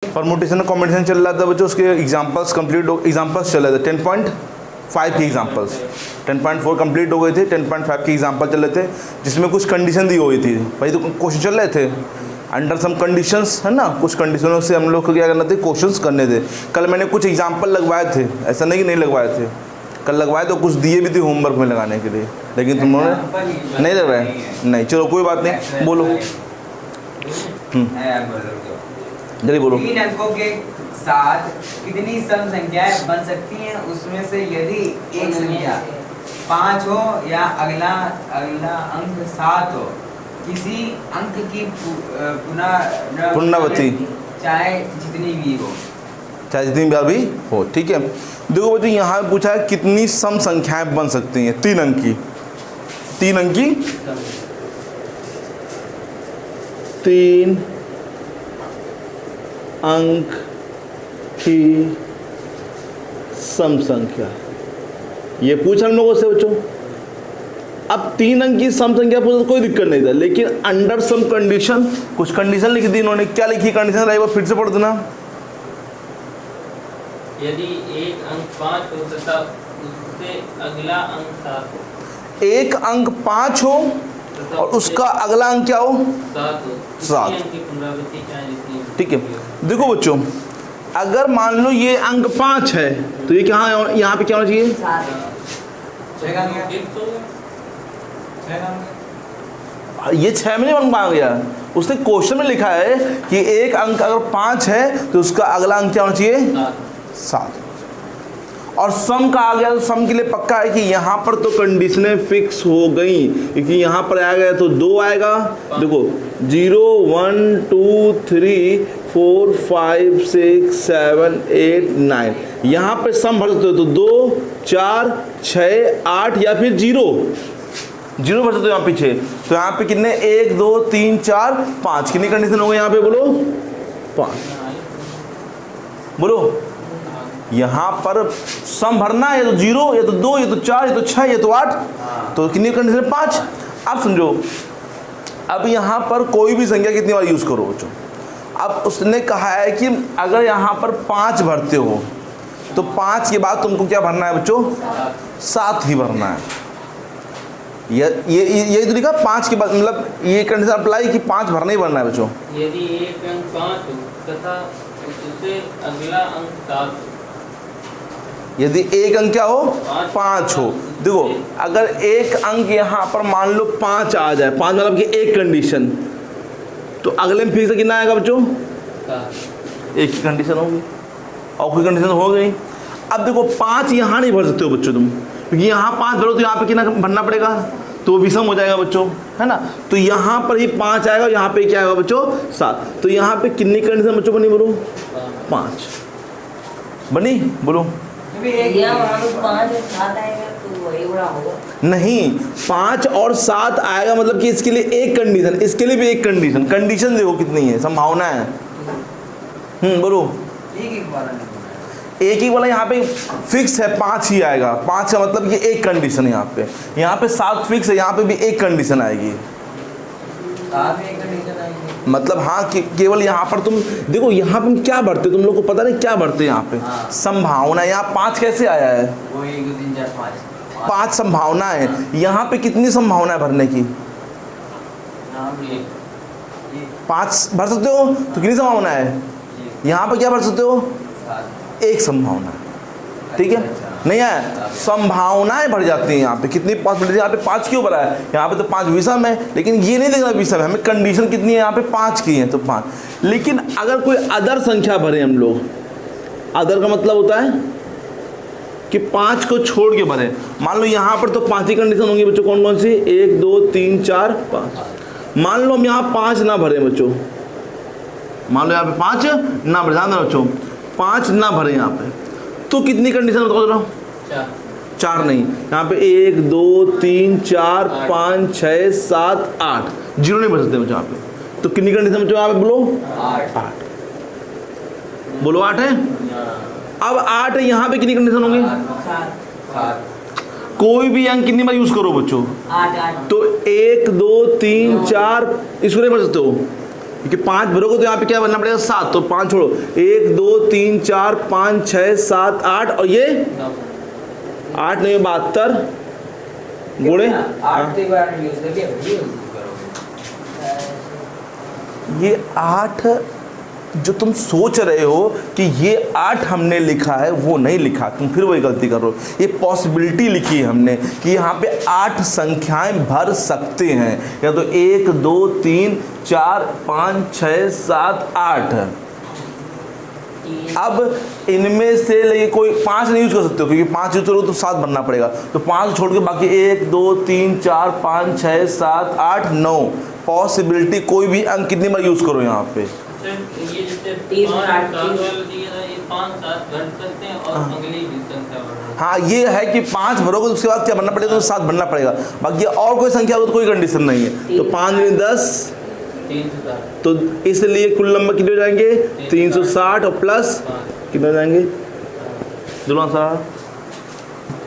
Permutation combination चल रहा था बच्चों, उसके एग्जांपल्स एग्जांपल्स चल रहे थे 10.5 के एग्जांपल्स, 10.4 कंप्लीट हो गए थे, 10.5 के एग्जांपल चल रहे थे जिसमें कुछ कंडीशन दी हुई थी भाई, तो क्वेश्चन चल रहे थे अंडर सम कंडीशंस, है ना, कुछ कंडीशनों से हम लोग को क्या करना थे, क्वेश्चंस करने थे। कल मैंने कुछ एग्जांपल लगवाए थे, ऐसा नहीं कि नहीं लगवाए थे, कल लगवाए तो कुछ दिए भी थे होमवर्क में लगाने के लिए, लेकिन तुम लोगों नहीं लगवाए, नहीं चलो कोई बात नहीं, बोलो जल्दी बोलो। 3 अंकों के साथ कितनी सम संख्याएं बन सकती हैं, उसमें से यदि एक संख्या 5 हो या अगला अंक 7 हो, किसी अंक की पुनरावृत्ति चाहे जितनी भी हो, चाहे जितनी बार भी हो, ठीक है। देखो बच्चों यहाँ पूछा है कितनी सम संख्याएं बन सकती हैं, 3 अंक की, 3 अंक की 3 अंक की सम संख्या, ये पूछा हम लोगों से बच्चों। अब 3 अंक की सम संख्या पूछा तो कोई दिक्कत नहीं था, लेकिन अंडर सम कंडीशन, कुछ कंडीशन लिख दी इन्होंने, क्या लिखी कंडीशन, एक बार फिर से पढ़ देना। यदि एक अंक 5 हो तथा उससे अगला अंक 7 हो, एक अंक 5 हो और उसका अगला अंक क्या हो, 7 हो, 7, अंक की पुनरावृत्ति चाहे जितनी, ठीक है। देखो बच्चों, अगर मान लो ये अंक 5 है तो ये क्या, यहाँ पे क्या होना चाहिए, 6 ये 6 में नहीं बन पा गया, उसने क्वेश्चन में लिखा है कि एक अंक अगर 5 है तो उसका अगला अंक क्या होना चाहिए, 7। और सम का आ गया तो सम के लिए पक्का है कि यहाँ पर तो कंडीशनें फिक्स हो गई, क्योंकि यहाँ पर आ गया तो 2 आएगा, देखो 0 1 2 3 4 5 6 7 8 9, यहाँ पे सम भर सकते हो तो 2 4 6 8 या फिर 0 भर सकते हो यहाँ पीछे, तो यहाँ पे कितने 1 2 3 4 5, कितनी कंडीशन हो गई यहाँ पे, बोलो 5, बोलो। यहाँ पर सम भरना है, या तो 0 या तो 2 या तो 4 या तो 6 या तो 8, तो कितनी कंडीशन 5। अब समझो, अब यहाँ पर कोई भी संख्या कितनी बार यूज़ करो बच्चों, अब उसने कहा है कि अगर यहाँ पर 5 भरते हो तो 5 के बाद तुमको क्या भरना है बच्चों, 7 ही भरना है। ये तो लिखा 5 के बाद, मतलब ये कंडीशन अप्लाई कि 5 भरना ही भरना है बच्चों। यदि एक अंक 5 हो तथा उससे अगला अंक 7 हो, यदि एक अंक क्या हो, 5 हो, देखो अगर एक अंक यहाँ पर मान लो 5 आ जाए, 5 मतलब कि एक कंडीशन, तो अगले में फिर से कितना आएगा बच्चों, 7, एक ही कंडीशन होगी और कोई कंडीशन हो गई। अब देखो 5 यहाँ नहीं भर सकते हो बच्चों तुम, क्योंकि यहाँ 5 भरो तो यहाँ पे कितना भरना पड़ेगा, तो विषम हो जाएगा बच्चों, है ना, तो यहाँ पर ही 5 आएगा, यहाँ पे क्या आएगा बच्चों, 7, तो यहाँ पे कितनी कंडीशन बच्चों बनी, बोलो 5 बनी, बोलो नहीं, 5 और 7 आएगा, मतलब कि इसके लिए एक कंडीशन, इसके लिए भी एक कंडीशन, कंडीशन देखो कितनी है, संभावना है, बोलो एक ही वाला यहाँ पे फिक्स है, 5 ही आएगा, 5 का मतलब ये एक कंडीशन है, यहाँ पे 7 फिक्स है, यहाँ पे भी एक कंडीशन आएगी, मतलब हाँ कि केवल यहाँ पर तुम देखो, यहाँ पर क्या भरते तुम लोग को पता नहीं क्या भरते यहाँ पे, संभावना। यहाँ 5 कैसे आया है, 5 संभावना है, यहाँ पे कितनी संभावना है भरने की, 5 भर सकते हो, तो कितनी संभावना है, यहाँ पे क्या भर सकते हो, एक संभावना, ठीक है, नहीं है, संभावनाएं भर जाती हैं यहाँ पे, कितनी पॉसिबिलिटी, यहाँ पे 5 क्यों भरा है, यहाँ पे तो 5 विषम है, लेकिन ये नहीं देखना विषम है, हमें कंडीशन कितनी है, यहाँ पे 5 की है तो 5। लेकिन अगर कोई अदर संख्या भरे हम लोग, अदर का मतलब होता है कि 5 को छोड़ के भरे, मान लो यहाँ पर तो 5 ही कंडीशन होंगी बच्चों, कौन कौन सी, 1 2 3 4 5, मान लो हम यहाँ 5 ना भरे बच्चों, मान लो यहाँ पे 5 ना भरे, ध्यान देना बच्चों, 5 ना भरे यहाँ पे, तो कितनी कंडीशन बताओ जरा, 4 नहीं, यहाँ पे 1 2 3 4 5 6 7 8, 0 नहीं भर सकते बच्चों यहाँ पे, तो कितनी कंडीशन बच्चों यहाँ पे, बोलो 8, बोलो 8 है। अब 8 है, यहाँ पे कितनी कंडीशन होंगी, कोई भी अंक कितनी बार यूज करो बच्चों, तो 1 2 3 4, इसको नहीं भर सकते हो, क्योंकि 5 भरोगे तो यहाँ पे क्या बनना पड़ेगा 7, तो 5 छोड़ो, 1 2 3 4 5 6 7 8 और ये 8 नहीं 72 गुणे 8 के बार यूज करके यूज करोगे। ये 8 जो तुम सोच रहे हो कि ये 8 हमने लिखा है वो नहीं लिखा, तुम फिर वही गलती कर रहे हो। ये पॉसिबिलिटी लिखी है हमने कि यहाँ पे 8 संख्याएं भर सकते हैं, या तो 1 2 3 4 5 6 7 8। अब इनमें से लेके कोई 5 नहीं यूज कर सकते हो, क्योंकि 5 यूज करोगे तो 7 भरना पड़ेगा, तो 5 छोड़ के बाकी 1 2 3 4 5 6 7 8 9 पॉसिबिलिटी कोई भी अंक कितनी बार यूज करो यहाँ पे। ये जैसे 3 5 8 7 वाला दिया था, ये 5 7 भर सकते हैं और अगली भी संख्या भर। हाँ ये है कि 5 भरोगे तो उसके बाद क्या भरना पड़ेगा, तो 7 भरना पड़ेगा, बाकी और कोई संख्या हो तो कोई कंडीशन नहीं है। तो 5 में 10, 360 तो इसलिए कुल नंबर कितने हो जाएंगे 360 और प्लस कितने हो जाएंगे दोनों सारा।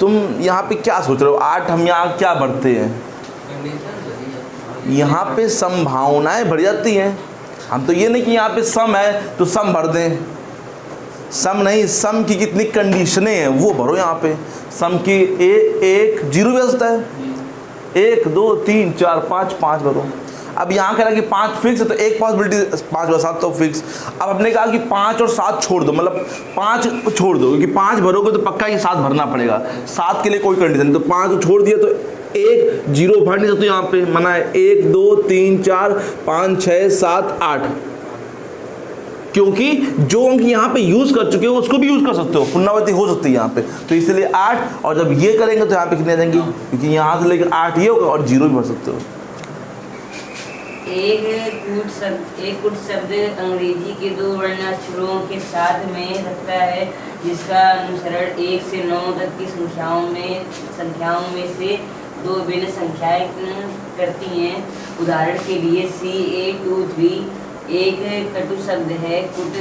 तुम यहाँ पे क्या सोच रहे हो, 8 हम यहाँ क्या भरते हैं, यहाँ पे संभावनाएं भर जाती हैं। हम तो ये नहीं कि यहाँ पे सम है तो सम भर दें, सम नहीं, सम की कितनी कंडीशनें हैं वो भरो यहाँ पे। सम की 1 0 भी हो सकता है, 1 2 3 4 5 5 भरो। अब यहाँ कह रहा कि 5 फिक्स है तो एक पॉसिबिलिटी 5 व 7 तो फिक्स। अब हमने कहा कि 5 और 7 छोड़ दो, मतलब 5 छोड़ दो, क्योंकि 5 भरोगे तो पक्का ये 7 भरना पड़ेगा, 7 के लिए कोई कंडीशन नहीं, तो 5 छोड़ दिया तो 1 0 भर नहीं सकते यहाँ पे, मना है 1 2 3 4 5 6 7 8, क्योंकि जो अंक यहाँ पे यूज कर चुके हो उसको भी यूज कर सकते हो, पुनरावृत्ति हो सकती है यहाँ पे, तो इसलिए 8। और जब ये करेंगे तो यहाँ पे कितने आ जाएंगे, क्योंकि यहाँ से लेकर 8 ये होगा और 0 भी भर सकते हो। एक कूट शब्द अंग्रेजी के 2 वर्णाक्षरों के साथ में रखता है, जिसका अनुसरण 1 से 9 तक की संख्याओं में से 2 भिन्न संख्याएं करती हैं। उदाहरण के लिए CA23 एक कटु शब्द है, कुट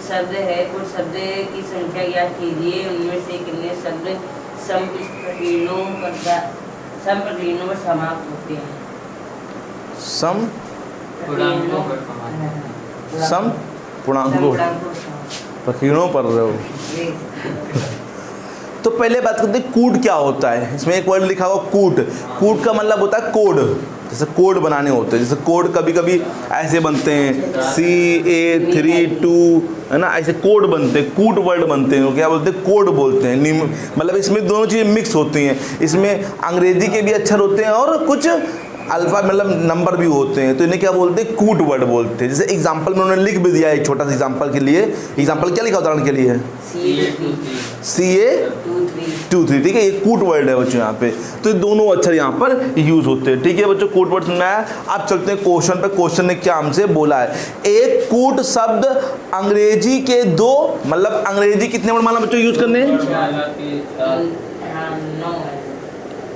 शब्द है। कुट शब्द की संख्या ज्ञात कीजिए, उनमें से कितने शब्द सम प्रक्रियाओं पर समाप्त होते हैं। सम पूर्णांकों पर समाप्त। सम पूर्णांकों प्रकीर्णों पर रहो। तो पहले बात करते हैं कूट क्या होता है। इसमें एक वर्ड लिखा हुआ कूट, कूट का मतलब होता है कोड, जैसे कोड बनाने होते हैं, जैसे कोड कभी कभी ऐसे बनते हैं CA32 है ना, ऐसे कोड बनते हैं, कूट वर्ड बनते हैं, क्या बोलते हैं कोड बोलते हैं। मतलब इसमें दोनों चीज़ें मिक्स होती हैं, इसमें अंग्रेजी के भी अक्षर होते हैं और कुछ अल्फा मतलब नंबर भी होते हैं, तो इन्हें क्या बोलते हैं कूट वर्ड बोलते हैं। जैसे एग्जांपल में उन्होंने लिख भी दिया है एक छोटा सा एग्जांपल के लिए। एग्जांपल क्या लिखा उदाहरण के लिए CA23, ठीक है, ये कूट वर्ड है बच्चों यहाँ पे, तो ये दोनों अक्षर यहाँ पर यूज होते हैं। ठीक है बच्चों, कूट वर्ड सुनना है। अब चलते हैं क्वेश्चन पे। क्वेश्चन ने क्या हमसे बोला है, एक कूट शब्द अंग्रेजी के 2, मतलब अंग्रेजी कितने वर्णमाला बच्चों यूज करने हैं,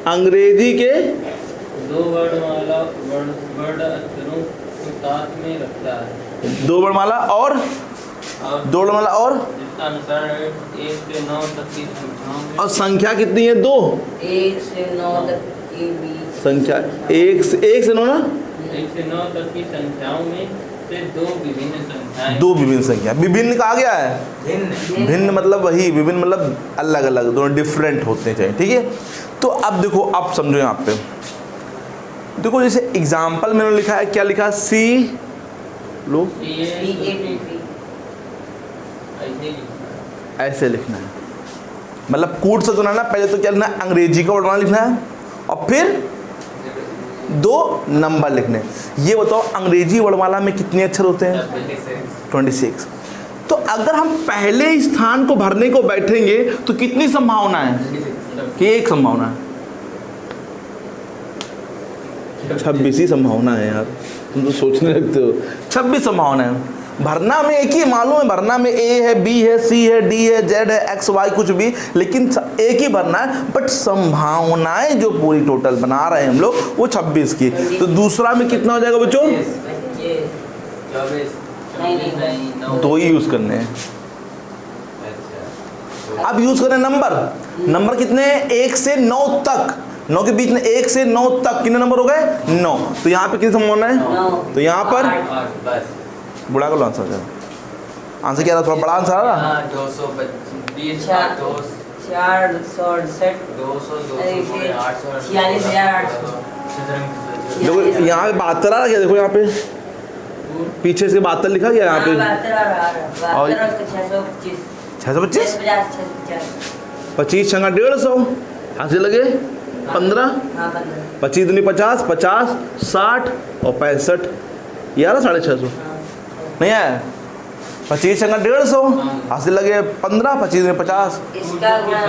अंग्रेजी के 2 वर्णमाला वर्ड अक्षरों को साथ में रखता है। 2 वर्णमाला और 2 वर्णमाला और जिसका अनुसरण 1 से 9 तक की संख्याओं में, और संख्या कितनी है 2, 1 से 9 तक के बीच संख्या 1 से 9 ना, 1 से 9 तक की संख्याओं में से 2 विभिन्न संख्याएं। 2 विभिन्न संख्या। विभिन्न कहा गया है, भिन्न भिन्न मतलब वही, विभिन्न मतलब अलग अलग, दोनों डिफरेंट होते चाहिए। ठीक है, तो अब देखो, अब समझो यहाँ पे देखो, जैसे एग्जाम्पल मैंने लिखा है, क्या लिखा, सी लो ऐसे लिखना है, मतलब कूट से बनाना, पहले तो क्या लिखना है, अंग्रेजी का वर्णमाला लिखना है और फिर 2 नंबर लिखने। ये बताओ अंग्रेजी वर्णमाला में कितने अक्षर होते हैं, 26। तो अगर हम पहले स्थान को भरने को बैठेंगे तो कितनी संभावना है, कि एक संभावना है, 26 ही संभावना है यार, तुम तो सोचने लगते हो। 26 संभावना है, भरना में एक ही मालूम है, भरना में A है, B है, C है, D है, Z है, X Y कुछ भी, लेकिन एक ही भरना है, बट संभावनाएं जो पूरी टोटल बना रहे हैं हम लोग वो 26 की। तो दूसरा में कितना हो जाएगा बच्चों, 24 2 ही यूज करने हैं। अब यूज करें नंबर, नंबर कितने हैं, 1 से 9 तक, 9 के बीच में 1 से 9 तक कितने नंबर हो गए 9, तो यहाँ पे कितनी संभावना है, 9 तो यहाँ पर आठ बस। बुढ़ा कर लो आंसर जाएगा। आंसर क्या रहा, थोड़ा बड़ा आंसर आ रहा। हाँ 220 468 देखो यहाँ पे 72 आ रहा है, देखो यहाँ पे पीछे से 72 लिखा गया यहाँ पे 625 25 छंगा 150 हाथ से लगे 15 25 दूनी 50 50 60 और 65 ये आ रहा 650 नहीं आया 25 छंगा 150 हाथ से लगे 15 25 दूनी 50 इसका गुणा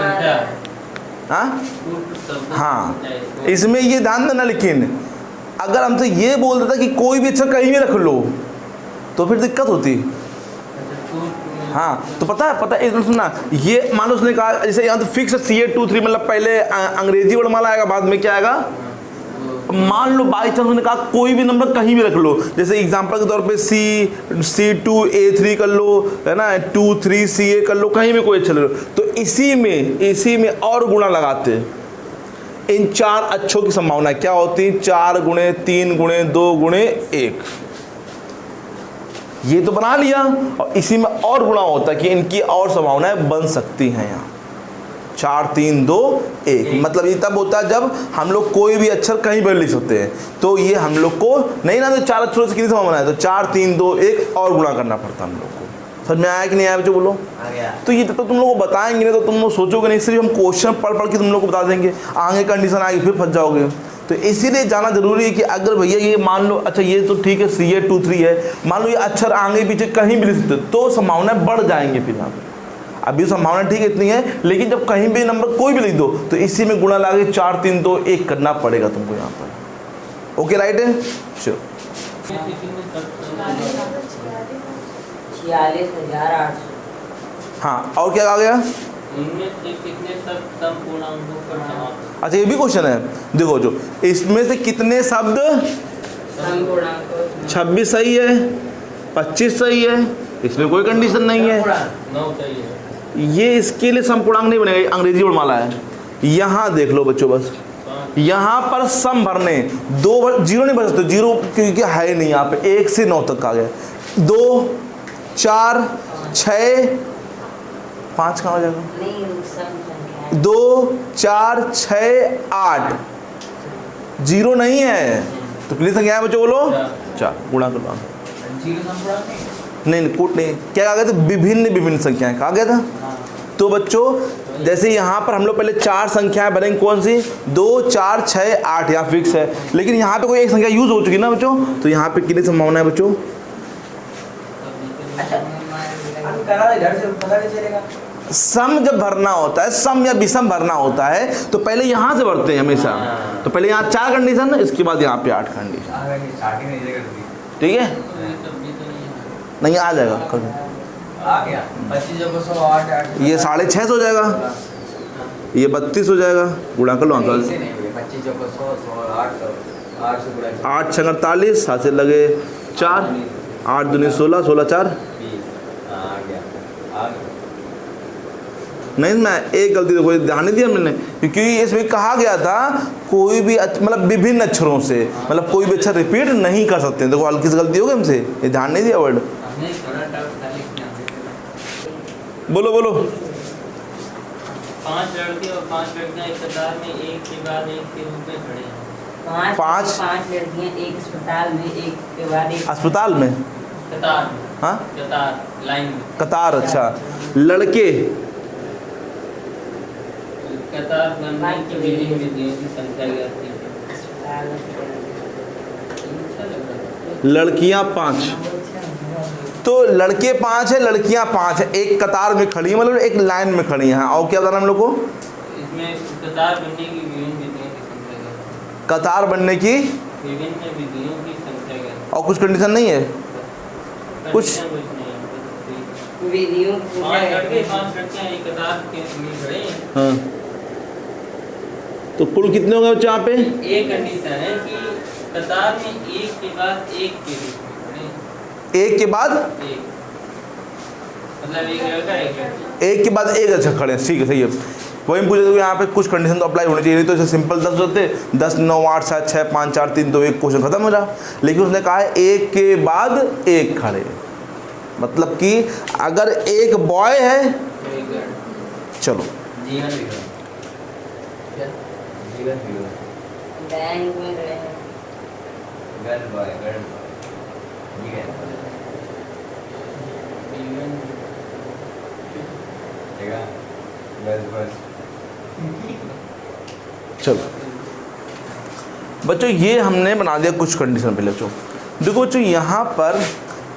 हाँ हाँ इसमें ये ध्यान देना, लेकिन अगर हमसे ये बोल देता कि कोई भी अक्षर कहीं भी रख लो तो फिर दिक्कत होती। हाँ तो पता है एक मिनट सुनना, ये मान लो उसने कहा जैसे यहाँ तो फिक्स CA23 मतलब पहले अंग्रेजी वर्णमाला आएगा, बाद में क्या आएगा, मान लो बाई चांस उन्होंने कहा कोई भी नंबर कहीं भी रख लो, जैसे एग्जांपल के तौर पे C2 A3 कर लो, है ना, 2 3 CA कर लो, कहीं भी कोई अच्छा ले लो, तो इसी में और गुणा लगाते इन 4 अक्षरों की संभावना क्या होती, 4 गुणे 3 गुणे 2 गुणे 1, ये तो बना लिया, और इसी में और गुणा होता है कि इनकी और संभावनाएं बन सकती हैं यहाँ 4 3 2 1, मतलब ये तब होता है जब हम लोग कोई भी अक्षर कहीं पर लिख सकते हैं, तो ये हम लोग को नहीं ना, तो 4 अक्षरों से कितनी संभावना है, तो 4 3 2 1 और गुणा करना पड़ता हम लोग को। समझ में आया कि नहीं आया बच्चों, बोलो। तो ये तो तुम लोग को बताएंगे नहीं तो तुम लोग सोचोगे नहीं, सिर्फ हम क्वेश्चन पढ़ के तुम लोग को बता देंगे, आगे कंडीशन आएगी फिर फंस जाओगे। तो इसीलिए जाना जरूरी है कि अगर भैया ये मान लो, अच्छा ये तो ठीक है CA23 है, मान लो ये अक्षर आगे पीछे कहीं भी लिख सकते तो संभावनाएं बढ़ जाएंगे फिर यहाँ पे। अभी संभावना ठीक है इतनी है, लेकिन जब कहीं भी नंबर कोई भी लिख दो तो इसी में गुणा लाके 4 3 2 1 करना पड़ेगा तुमको यहाँ पर। ओके राइट है, श्योर। 46,800। हाँ और क्या आ गया, उनमें से कितने शब्द संपूर्णांकों पर समाप्त। अच्छा ये भी क्वेश्चन है, देखो जो इसमें से कितने शब्द, 26 सही है, 25 सही है, इसमें कोई कंडीशन नहीं है, 9 चाहिए। ये इसके लिए संपूर्णांक नहीं बनेगा, अंग्रेजी वर्णमाला है। यहाँ देख लो बच्चों, बस यहाँ पर सम भरने 2 जीरो नहीं भर सकते, जीरो क्योंकि है नहीं यहाँ पे, 1 से 9 तक आ गया, 2 4 6 5 कहाँ हो जाएगा, नहीं सम संख्या 2 4 6 8 जीरो नहीं है, तो कितनी संख्या है बच्चों बोलो, 4 गुणा कर लो। जीरो संपूर्णांक नहीं कूट नहीं, क्या आ गया था, विभिन्न संख्याएं कहा गया था। तो बच्चों जैसे यहाँ पर हम लोग पहले 4 संख्याएं बनेंगी, कौन सी, 2 4 6 8 यहाँ फिक्स है, लेकिन यहाँ पे कोई एक संख्या यूज हो चुकी ना बच्चों, तो यहाँ पे कितनी संभावना है बच्चों, इधर से पता नहीं चलेगा। सम जब भरना होता है, सम या विषम भरना होता है तो पहले यहाँ से भरते हैं हमेशा, तो पहले यहाँ 4 कंडीशन, इसके बाद यहाँ पे 8 कंडीशन, स्टार्टिंग में ये कर दी, ठीक है, नहीं आ जाएगा कल, आ गया 25 जब 108 8 ये 650 हो जाएगा, ये 32 हो जाएगा, गुणा कर लो आंसर, 25 जब 100 108 8 से गुणा 8 6 48 हाथ से लगे 4 8 दूनी 16 16 4 आ गया नहीं, मैं एक गलती देखो ध्यान नहीं दिया मैंने, क्योंकि इसमें कहा गया था कोई भी मतलब विभिन्न अक्षरों से, मतलब कोई भी अक्षर रिपीट नहीं कर सकते हैं, देखो हल्की सी गलती हो गई हमसे, ये ध्यान नहीं दिया वर्ड, बोलो बोलो। 5 लड़के और 5 लड़कियां एक कतार में एक के बाद एक के रूप में खड़े हैं। 5 लड़कियां एक अस्पताल में एक के बाद एक, अस्पताल में, कतार, हाँ कतार लाइन में, कतार, अच्छा लड़के, कतार बनने की विभिन्न विधियों की संख्या ज्ञात कीजिए। लड़कियां 5, तो लड़के 5 है, लड़कियां 5 है, एक कतार में खड़ी है, मतलब एक लाइन में खड़ी हैं, और क्या बताना हम लोग को, इसमें कतार बनने की विभिन्न विधियों की संख्या ज्ञात, कतार बनने की विभिन्न विधियों की संख्या ज्ञात, और कुछ कंडीशन नहीं है, कुछ नहीं, विधियों 5 लड़के 5 लड़कियां एक कतार के में खड़े हैं। हाँ, तो कुल कितने होंगे बच्चे यहाँ पे, एक कंडीशन है कि कतार में एक के बाद एक के रूप में खड़े हैं। एक के बाद एक मतलब एक लड़का एक लड़की, एक के बाद एक अच्छा खड़े हैं, ठीक है सही है, वही पूछे तो यहाँ पे कुछ कंडीशन तो अप्लाई होनी चाहिए, नहीं तो ऐसे सिंपल 10 होते 10 9 8 7 6 5 4 3 2 1 क्वेश्चन खत्म हो जा। लेकिन उसने कहा है एक के बाद एक खड़े, मतलब कि अगर एक बॉय है, चलो जीवन विवरण, जीवन विवरण, बैंक में गए हैं। गर्ल बॉय, ठीक है, ठीक है, बस चलो बच्चों ये हमने बना दिया कुछ कंडीशन। पहले बच्चों देखो बच्चों यहाँ पर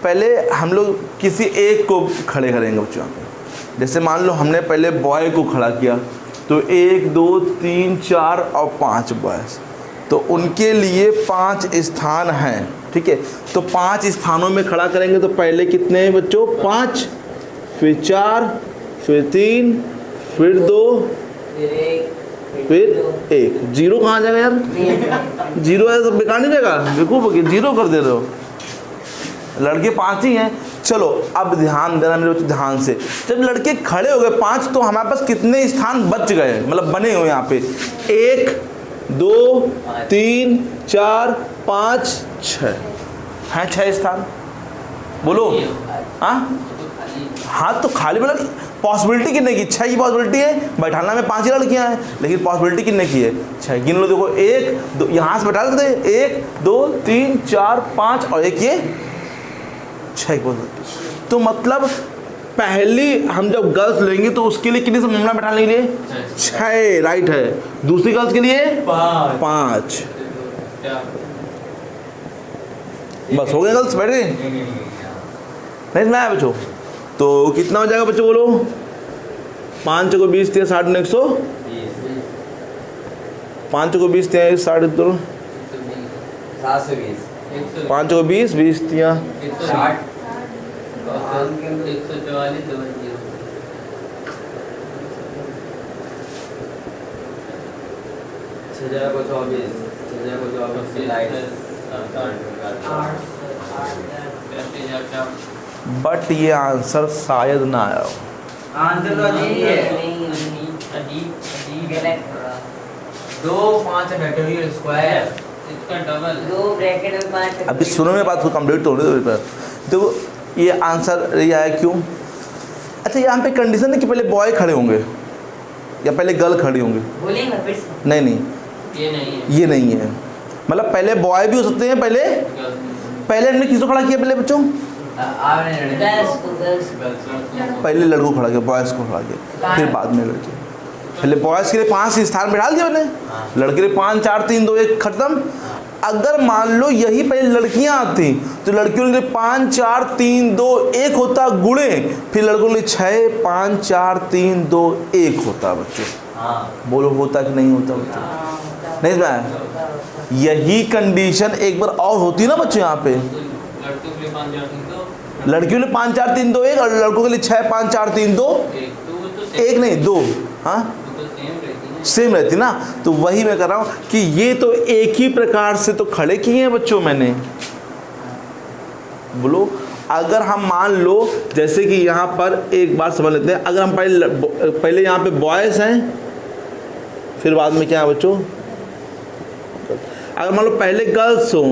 पहले हम लोग किसी एक को खड़े करेंगे बच्चों। यहाँ पे जैसे मान लो हमने पहले बॉय को खड़ा किया, तो 1 2 3 4 और 5 बॉयज़, तो उनके लिए 5 स्थान हैं, ठीक है। तो 5 स्थानों में खड़ा करेंगे, तो पहले कितने हैं बच्चों 5, फिर 4, फिर 3, फिर 2, फिर 1। जीरो कहाँ जाएगा यार, जीरो है तो बेकार नहीं जाएगा, देखो जीरो कर दे रहे हो। लड़के 5 ही हैं। चलो अब ध्यान देना मेरे बच्चे ध्यान से, जब लड़के खड़े हो गए 5, तो हमारे पास कितने स्थान बच गए, मतलब बने हुए यहाँ पे 1 2 3 4 5 6 हैं, 6 स्थान। बोलो हाँ तो खाली मतलब पॉसिबिलिटी कितने की, 6 की पॉसिबिलिटी है, बैठाना में 5 ही लड़कियाँ हैं, लेकिन पॉसिबिलिटी कितने की है 6। गिन लो, देखो 1 2 यहाँ से बैठा देते हैं, 1 2 3 4 5 और 1 ये 6 की पॉसिबिलिटी। तो मतलब पहली हम जब गर्ल्स लेंगे तो उसके लिए कितनी संभावना बैठाने के लिए 6, राइट है। दूसरी गर्ल्स के लिए 5। बस हो गए गर्ल्स, बैठ गए नहीं मैं आया बच्चों। तो कितना हो जाएगा बच्चों बोलो, 5 को 20 3 60 100, 5 को 20 3 60 2 720, 5 को 20 20 3 60, 6 को 24, 6 को 24 लाइट, बट ये आंसर शायद ना आया हो। आंसर तो अजीब है। दो 5 बैठे हुए स्क्वायर, इसका डबल 2 ब्रैकेट में 5। अभी सुनो मेरी बात को कंप्लीट तो होने दो। देखो ये आंसर ये आया क्यों। अच्छा यहाँ पे कंडीशन है कि पहले बॉय खड़े होंगे या पहले गर्ल खड़ी होंगी। बोलेंगे फिर से। नहीं नहीं ये नहीं है, ये नहीं है, मतलब पहले बॉय भी हो सकते हैं। पहले हमने किसको खड़ा किया पहले बच्चों, गर्ल्स को गर्ल्स पहले लड़कों को खड़ा किया, बॉयज़ को खड़ा किया, फिर बाद में लड़के। पहले बॉयज़ के लिए 5 स्थान बैठा दिया मैंने, लड़के के लिए 5 4 3 2 1 खत्म। अगर मान लो यही पहले लड़कियां आती तो लड़कियों के लिए 5 4 3 2 1 होता गुणे, फिर लड़कों के लिए 6 5 4 3 2 1 होता बच्चों। बोलो होता कि नहीं होता बच्चों, नहीं समझ। यही कंडीशन एक बार और होती ना बच्चों यहाँ पे, लड़कियों के लिए 5 4 3 2, लड़कियों के लिए 5 4 3 2 1 और लड़कों के लिए 6 5 4 3 2 1 नहीं 2। हाँ सेम रहती ना, तो वही मैं कर रहा हूँ कि ये तो एक ही प्रकार से तो खड़े किए हैं बच्चों मैंने। बोलो अगर हम मान लो जैसे कि यहाँ पर एक बात समझ लेते हैं, अगर हम पहले यहाँ पे बॉयज़ हैं, फिर बाद में क्या है बच्चों, अगर मान लो पहले गर्ल्स हो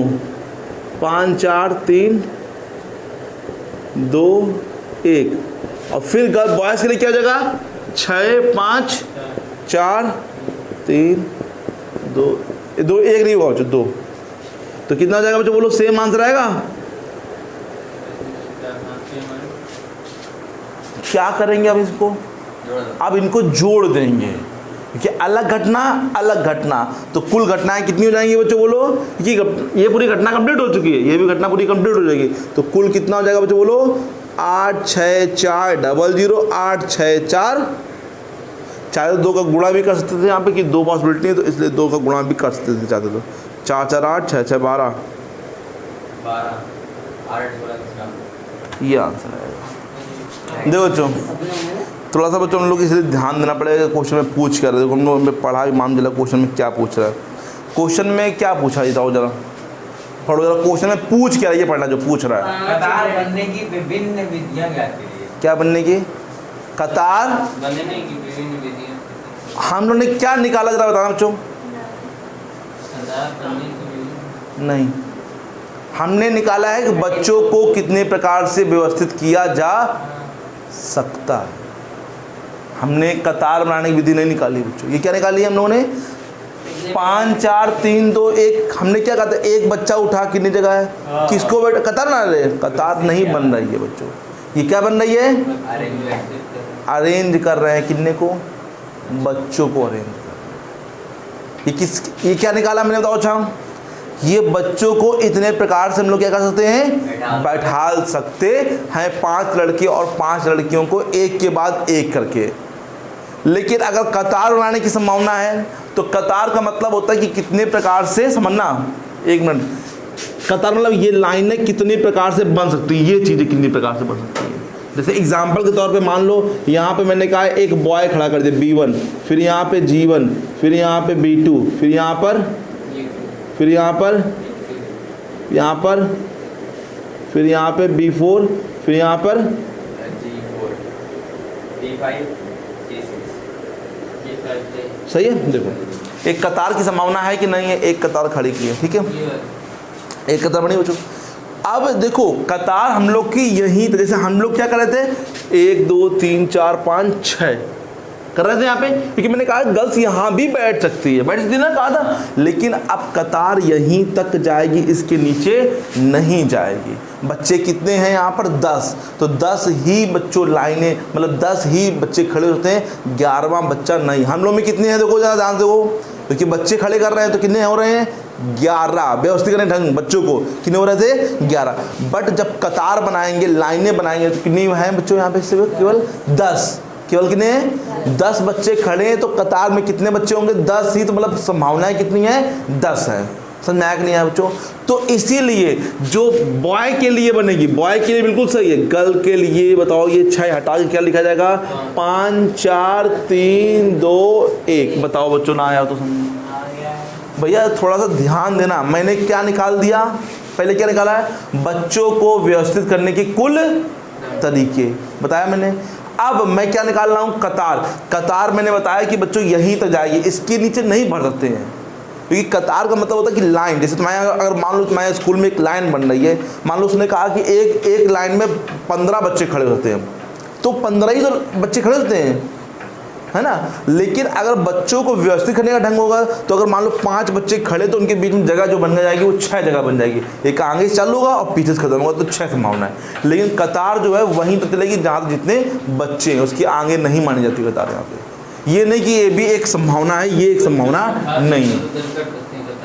5 4 3 2 1 और फिर गर्ल बॉयज़ के लिए क्या हो जाएगा 6 5 4 3 2 2 1 नहीं होगा बच्चों 2, तो कितना हो जाएगा बच्चों बोलो, सेम आंसर आएगा। क्या करेंगे अब इसको, अब इनको जोड़ देंगे कि अलग घटना, तो कुल घटनाएं कितनी हो जाएंगी बच्चों बोलो, कि ये पूरी घटना कंप्लीट हो चुकी है, ये भी घटना पूरी कंप्लीट हो जाएगी, तो कुल कितना हो जाएगा बच्चों बोलो 8 6 4 00 8 6 4। चाहे तो 2 का गुणा भी कर सकते थे यहाँ पे कि 2 पॉसिबिलिटी है, तो इसलिए 2 का गुणा भी कर सकते थे चाहते तो 4 4 8 6 6 12 ये आंसर आएगा। देखो बच्चों थोड़ा सा बच्चों हम लोग इसलिए ध्यान देना पड़ेगा, क्वेश्चन में पूछ कर देखो हम लोग में पढ़ा भी मान चला क्वेश्चन में क्या पूछ रहा है, क्वेश्चन में क्या पूछा बताओ जरा, पढ़ो जरा क्वेश्चन में पूछ क्या ये पढ़ना जो पूछ रहा है। कतार बनने की विभिन्न विधियां ज्ञात कीजिए। क्या बनने की, कतार बनने की विभिन्न विधियां, हम लोगों ने क्या निकाला जरा बताना बच्चों? आधार करने के लिए नहीं, हमने निकाला है कि बच्चों को कितने प्रकार से व्यवस्थित किया जा सकता है। हमने कतार बनाने की विधि नहीं निकाली बच्चों। ये क्या निकाली है हम लोगों ने? 5 4 3 2 1। हमने क्या कहा था? एक बच्चा उठा कितनी जगह है? किसको बैठ कतार बना रहे? कतार नहीं बन रही है बच्चों। ये क्या बन रही है? अरेंज कर रहे हैं। कितने को? बच्चों को अरेंज कर रहे हैं। ये क्या निकाला मैंने बताओ? अच्छा, ये बच्चों को इतने प्रकार से हम लोग क्या कर सकते हैं? बैठाल सकते हैं। 5 लड़के और 5 लड़कियों को एक के बाद एक करके। लेकिन अगर कतार बनाने की संभावना है तो कतार का मतलब होता है कि कितने प्रकार से, समझना 1 मिनट, कतार मतलब ये लाइनें कितनी प्रकार से बन सकती है, ये चीज़ें कितनी प्रकार से बन सकती है। जैसे एग्जाम्पल के तौर पे मान लो यहाँ पे मैंने कहा एक बॉय खड़ा कर दिया B1, फिर यहाँ पे G1, फिर यहाँ पे B2, फिर यहाँ पर, फिर यहाँ पर, यहाँ पर, फिर यहाँ पे B4, फिर यहाँ पर G4, D5, G6। ये करते हैं। सही है। देखो एक कतार की संभावना है कि नहीं है? एक कतार खड़ी की है, ठीक है, ये एक कतार बनी बच्चों। अब देखो कतार हम लोग की यहीं, जैसे हम लोग क्या कर रहे थे 1 2 3 4 5 6 कर रहे थे यहाँ पे, क्योंकि मैंने कहा गर्ल्स यहाँ भी बैठ सकती है, बैठ सकती है ना, कहा था। लेकिन अब कतार यहीं तक जाएगी, इसके नीचे नहीं जाएगी। बच्चे कितने हैं यहाँ पर? 10। तो 10 ही बच्चों लाइनें, मतलब 10 ही बच्चे खड़े होते हैं, 11वां बच्चा नहीं। हम लोग में कितने हैं देखो ज़रा ध्यान से, वो क्योंकि बच्चे खड़े कर रहे हैं तो कितने हो रहे हैं? 11। व्यवस्थित करें ढंग बच्चों को, कितने हो रहे थे? 11। बट जब कतार बनाएंगे, लाइनें बनाएंगे तो कितनी हैं बच्चों यहाँ पे? सिर्फ केवल 10। केवल कितने हैं? 10 बच्चे खड़े हैं, तो कतार में कितने बच्चे होंगे? 10 ही। तो मतलब संभावनाएं कितनी है? 10 है। समझ में आया कि नहीं आया बच्चों? तो इसीलिए जो बॉय के लिए बनेगी, बॉय के लिए बिल्कुल सही है, गर्ल के लिए बताओ ये 6 हटा के क्या लिखा जाएगा? 5 4 3 2 1। बताओ बच्चों, ना आया तो समझ भैया थोड़ा सा ध्यान देना। मैंने क्या निकाल दिया? पहले क्या निकाला है? बच्चों को व्यवस्थित करने के कुल तरीके बताया मैंने। अब मैं क्या निकाल रहा हूँ? कतार। कतार मैंने बताया कि बच्चों यहीं तक जाएगी, इसके नीचे नहीं भर सकते हैं, क्योंकि कतार का मतलब होता है कि लाइन। जैसे तुम्हारे अगर मान लो तुम्हारे स्कूल में एक लाइन बन रही है, मान लो उसने कहा कि एक लाइन में 15 बच्चे खड़े होते हैं, तो 15 ही तो बच्चे खड़े होते हैं, है ना। लेकिन अगर बच्चों को व्यवस्थित करने का ढंग होगा तो अगर मान लो 5 बच्चे खड़े तो उनके बीच में जगह जो बन जाएगी वो 6 जगह बन जाएगी। एक आगे से चालू होगा और पीछे से खत्म होगा, तो 6 संभावना है। लेकिन कतार जो है वहीं तक चलेगी जहाँ जितने बच्चे हैं, उसकी आगे नहीं मानी जाती कतार। यहाँ पे ये नहीं कि ये भी एक संभावना है, ये एक संभावना नहीं है।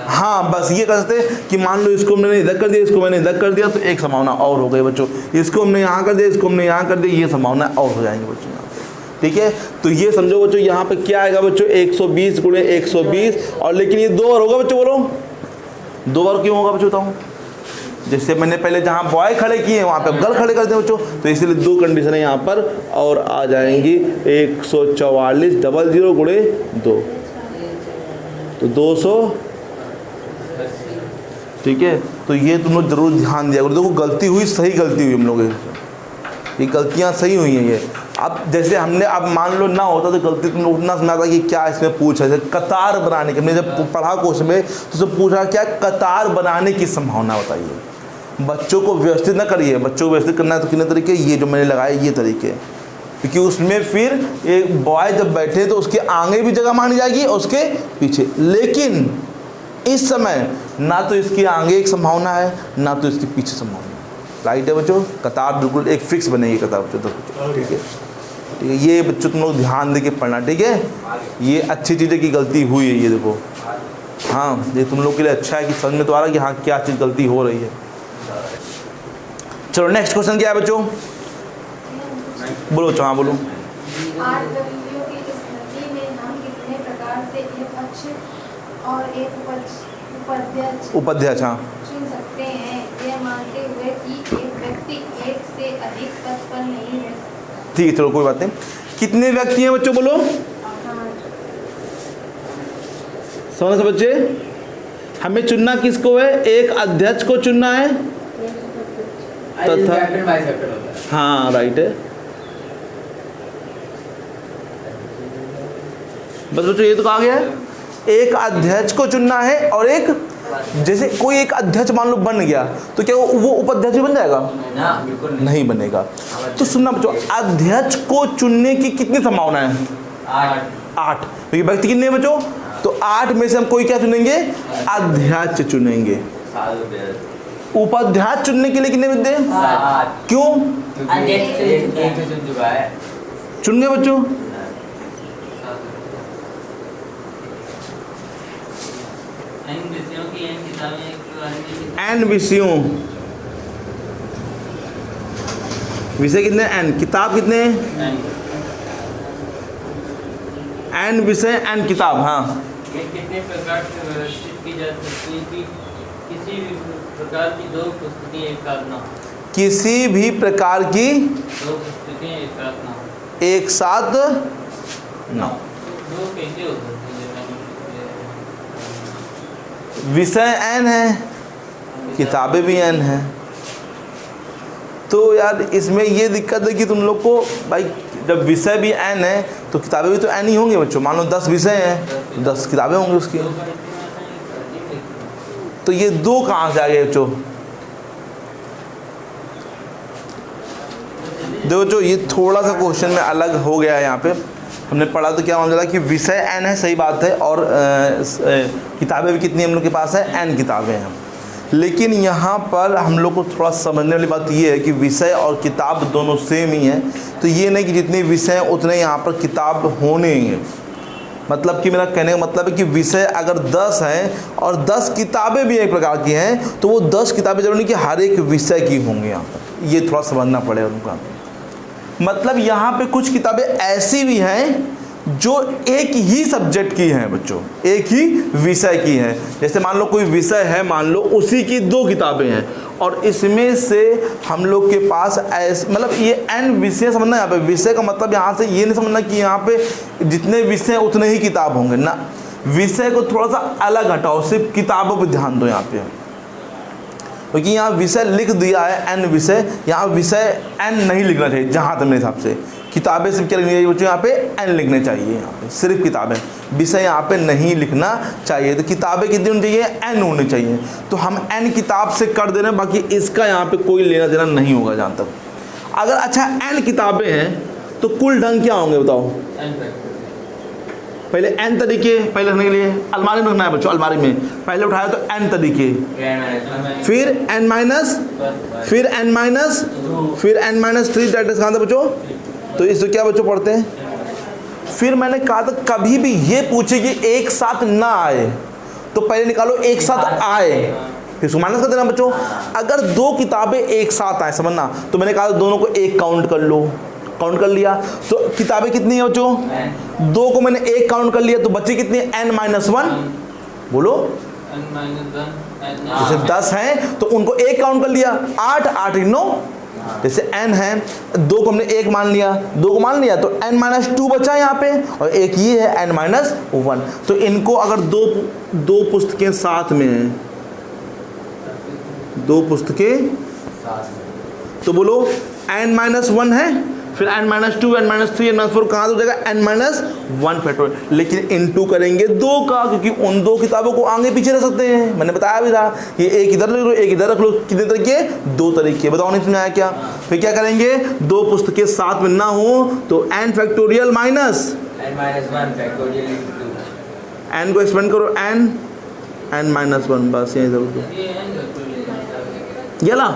हाँ बस ये कर सकते हैं कि मान लो इसको मैंने इधर कर दिया, इसको मैंने इधर कर दिया, तो एक संभावना और हो गई बच्चों। इसको हमने यहाँ कर दिया, इसको हमने यहाँ कर दिया, ये संभावना और हो जाएंगे बच्चों यहाँ पे, ठीक है। तो ये समझो बच्चों यहाँ पे क्या आएगा बच्चों? 120 गुणे 120। और लेकिन ये 2 बार होगा बच्चों, बोलो 2 बार क्यों होगा बच्चों बताऊँ? जैसे मैंने पहले जहाँ बॉय खड़े किए वहाँ पे गर्ल खड़े करते हैं बच्चों, तो इसलिए 2 कंडीशन है यहाँ पर और आ जाएंगी। 144 00 गुणे 2 तो 200, ठीक है। तो ये तुम लोग जरूर ध्यान दिया करो। देखो गलती हुई, सही गलती हुई हम लोग, ये गलतियाँ सही हुई हैं ये। अब जैसे हमने, अब मान लो ना होता तो गलती तुम लोग उतना समझा था कि क्या इसमें पूछा, जैसे कतार बनाने की, हमने जब पढ़ा क्वेश्चन में तो सब पूछा क्या कतार बनाने की संभावना बताइए। बच्चों को व्यवस्थित ना करिए, बच्चों को व्यवस्थित करना है तो कितने तरीके? ये जो मैंने लगाए ये तरीके, क्योंकि उसमें फिर एक बॉय जब बैठे तो उसके आगे भी जगह मानी जाएगी और उसके पीछे। लेकिन इस समय ना तो इसके आगे एक संभावना है ना तो इसके पीछे संभावना है। राइट है बच्चों? कतार बिल्कुल एक फिक्स बनेगी कतार बच्चों, 10 बच्चों, ठीक है, ठीक है। ये बच्चों तुम लोग ध्यान दे के पढ़ना, ठीक है। ये अच्छी चीज़ें की गलती हुई है, ये देखो। हाँ ये तुम लोग के लिए अच्छा है कि समझ में तो आ रहा है कि हाँ क्या चीज़ गलती हो रही है। चलो नेक्स्ट क्वेश्चन क्या है बच्चों? बोलो हाँ बोलो। 8 रवियों की स्मृति में हम कितने प्रकार से एक अक्ष और एक उपाध्यक्ष हाँ चुन सकते हैं, यह मानते हुए कि एक व्यक्ति एक से अधिक पद पर नहीं रह सकता? ठीक है चलो कोई बात नहीं। कितने व्यक्ति हैं बच्चों बोलो? समझ से बच्चे? हमें चुनना किसको है? एक अध्यक्ष को चुनना है तथा, हाँ राइट है। बस बच्चों ये तो कहा गया है, एक अध्यक्ष को चुनना है और एक, जैसे कोई एक अध्यक्ष मान लो बन गया तो क्या वो उपाध्यक्ष भी बन जाएगा? ना, बिल्कुल नहीं बनेगा। तो सुनना बच्चों, अध्यक्ष को चुनने की कितनी संभावना है? 8। क्योंकि व्यक्ति कितने हैं बच्चों? तो 8 में से हम कोई क्या चुनेंगे? अध्यक्ष चुनेंगे। उपाध्यक्ष चुनने के लिए कितने विद्य? 7। क्यों? अध्यक्ष एक तो चुन चुका है। चुन गए बच्चों? एन विषयों की एन किताबें एन विषयों, विषय कितने? एन। किताब कितने? एन विषय एन किताब। हाँ, ये कितने प्रकार से व्यवस्थित की जा सकती है कि किसी भी प्रकार की 2 पुस्तकें एक साथ ना हो? किसी भी प्रकार की 2 पुस्तकें एक साथ ना हो। एक साथ ना। 2 कैसे हो सकती है? विषय एन है, किताबें भी एन है। तो यार इसमें ये दिक्कत है कि तुम लोग को भाई, जब विषय भी एन है तो किताबें भी तो एन ही होंगे बच्चों। मान लो 10 विषय हैं, 10 किताबें होंगी उसकी। तो ये 2 कहाँ से आ गए बच्चों? देखो बच्चों, ये थोड़ा सा क्वेश्चन में अलग हो गया है। यहाँ पे हमने पढ़ा तो क्या मालूम चला कि विषय एन है, सही बात है, और किताबें भी कितनी हम लोग के पास है? एन किताबें हैं। लेकिन यहाँ पर हम लोग को थोड़ा समझने वाली बात ये है कि विषय और किताब दोनों सेम ही हैं। तो ये नहीं कि जितने विषय हैं उतने यहाँ पर किताब होने हैं। मतलब कि मेरा कहने का मतलब है कि विषय अगर 10 हैं और 10 किताबें भी एक प्रकार की हैं तो वो 10 किताबें जरूरी नहीं कि हर एक विषय की होंगी। यहाँ पर ये थोड़ा समझना पड़ेगा उनका। मतलब यहाँ पे कुछ किताबें ऐसी भी हैं जो एक ही सब्जेक्ट की हैं बच्चों, एक ही विषय की हैं। जैसे मान लो कोई विषय है, मान लो उसी की 2 किताबें हैं और इसमें से हम लोग के पास ऐसे, मतलब ये एन विषय समझना। यहाँ पे विषय का मतलब यहाँ से ये नहीं समझना कि यहाँ पे जितने विषय उतने ही किताब होंगे ना। विषय को थोड़ा सा अलग हटाओ, सिर्फ किताबों पर ध्यान दो यहाँ पे, क्योंकि यहाँ विषय लिख दिया है एन विषय, यहाँ विषय एन नहीं लिखना चाहिए जहाँ तक मेरे हिसाब से। किताबें सिर्फ क्या लिखनी चाहिए बच्चों? यहाँ पे एन लिखने चाहिए। यहाँ पे सिर्फ किताबें, विषय यहाँ पे नहीं लिखना चाहिए। तो किताबें कितनी होनी चाहिए? एन होनी चाहिए। तो हम एन किताब से कर दे रहे हैं, बाकी इसका यहाँ पे कोई लेना देना नहीं होगा जहाँ तक। अगर अच्छा एन किताबें हैं तो कुल ढंग क्या होंगे बताओ? पहले एन तरीके पहले रखने के लिए अलमारी में रखना है बच्चों। अलमारी में पहले उठाया तो एन तरीके, फिर एन माइनस, फिर एन माइनस, फिर एन माइनस 3। दैट इज कहाँ था बच्चों? तो इसको क्या बच्चों पढ़ते हैं? फिर मैंने कहा था कभी भी ये पूछे कि एक साथ ना आए तो पहले निकालो एक साथ आए, फिर इसको माइनस कर देना बच्चों। अगर 2 किताबें एक साथ आए, समझना, तो मैंने कहा दोनों को 1 काउंट कर लो। काउंट कर लिया तो किताबें कितनी है बच्चों? 2 को मैंने 1 काउंट कर लिया तो बच्चे कितनी है? n-1। बोलो, जैसे 10 हैं तो उनको 1 काउंट कर लिया, 8 8 9। जैसे n है, 2 को हमने 1 मान लिया, 2 को मान लिया तो n-2 बचा यहाँ पे, और एक ये है n-1। तो इनको अगर दो पुस्तकें साथ में हैं, 2 पुस्तकें, तो बोलो n-1 है, फिर n-2, n-3, n-4 कहाँ हो जाएगा? n-1 factorial. लेकिन इनटू करेंगे 2 का, क्योंकि उन 2 किताबों को आगे पीछे रख सकते हैं। मैंने बताया भी था कि एक इधर रख लो, एक इधर रख लो। कितने तरीके? 2 तरीके। बताओ नहीं समझाया क्या? फिर क्या करेंगे? 2 पुस्तकें साथ में ना हो तो n factorial minus n-1 factorial, n को एक्सपेंड करो, n-1, बस यही जरूर ये ला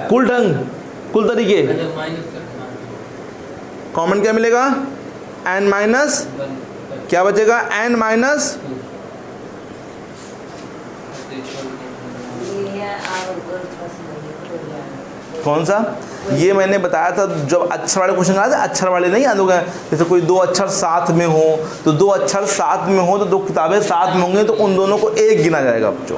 कुल ढंग, कुल तरीके। कॉमन क्या मिलेगा? n माइनस, क्या बचेगा? n माइनस, कौन सा? ये मैंने बताया था जब अक्षर वाले क्वेश्चन आए थे, अक्षर वाले नहीं याद हो गए। जैसे कोई 2 अक्षर साथ में हो तो 2 अक्षर साथ में हो तो 2 किताबें साथ में होंगे तो उन दोनों को 1 गिना जाएगा बच्चों।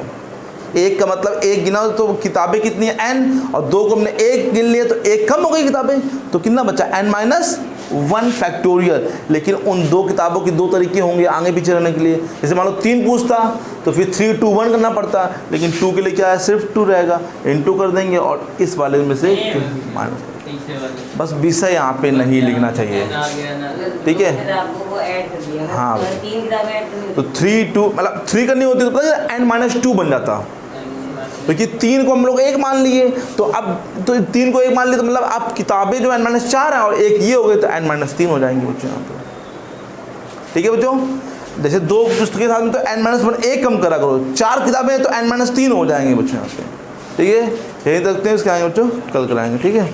1 का मतलब 1 गिना तो किताबें कितनी है? n, और 2 को हमने 1 गिन लिया तो 1 कम हो गई किताबें, तो कितना बचा? n-1 factorial. लेकिन उन 2 किताबों के 2 तरीके होंगे आगे पीछे रहने के लिए। जैसे मान लो 3 पूछता तो फिर 3 2 1 करना पड़ता, लेकिन 2 के लिए क्या है? सिर्फ 2 रहेगा, इनटू कर देंगे और इस वाले में से माइनस। पीछे वाले बस विषय यहाँ पे नहीं लिखना चाहिए। ना गया ना ठीक है। किताबों को ऐड कर दिया। हाँ। 3 किताबें ऐड करनी तो 3 2 मतलब 3 करनी होती तो पता है n-2 बन जाता, क्योंकि 3 को हम लोग 1 मान लिए, तो अब तो 3 को 1 मान लिए तो मतलब अब किताबें जो n-4 है और 1 ये हो गए तो n-3 हो जाएंगे बच्चों यहाँ पे। ठीक है बच्चों, जैसे 2 पुस्तकें साथ में तो n-1 1 कम करा करो, 4 किताबें हैं तो n-3 हो जाएंगे बच्चों यहाँ पे। ठीक है, यही रखते हैं, इसके आएंगे बच्चों, कल कराएंगे। ठीक है।